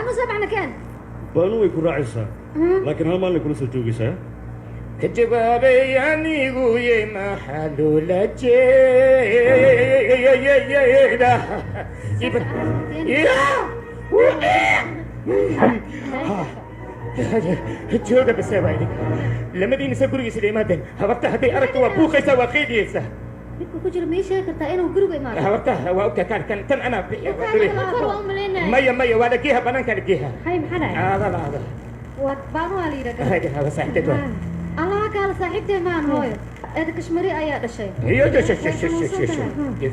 بانو سبعنا كان بانو يكون راعيسا لكن هل ما لك نص جوجيسا كجبابي يعني قوي ما حلولة جيدا جودا بسوالي لما دي نسافر يسلي مادن هبطها دي أرك وابوخي سوا خيديسا كجر ميشة كتاين وقرب إمام هبطها وأوكا كان أنا مية ولا كيها بنان كان كيها هاي محنا هذا وبانو علي رجع هذا صحتك الله قال صاحبتي مان هاي هذا كشمري أي شيء هي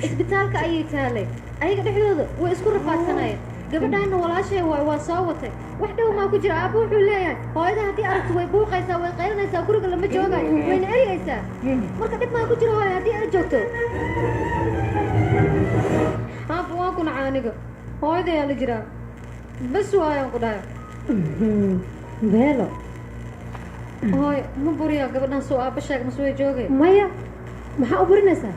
isbitaalka ayay taalay ayaga dhexdooda way isku rafaadsanayeen gabadhaan walaashay waa soo watay wax dhow ma ku jira aabbo wuxuu leeyahay hooyada hadii aragto way buuqaysaa way qaylinaysaa guriga lama joogayo wayna eriyaysaa marka dib ma ku jiro hooyo hadii aad joogto aabbo waan ku nacaaniga hooyada yaa la jiraa bas waayaan ku dhahay beelo hooyo ma buriya gabadhaan soo aabba sheeg ma soo joogay maya maxaa u burinaysaa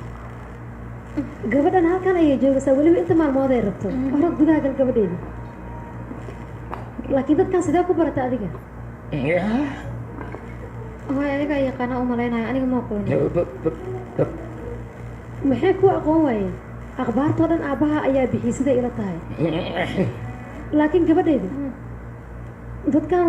gabadhan halkan ayay joogaysaa weliba inta maalmood ay rabto orod gudaha gal gabadheeda laakiin dadkan sidee ku barata adiga hooy adiga yaqaana u malaynaya aniga ma aqoon maxay ku aqoon waayeen akhbaartoo dhan aabbaha ayaa bixiyay sida ila tahay laakiin gabadheeda dadkan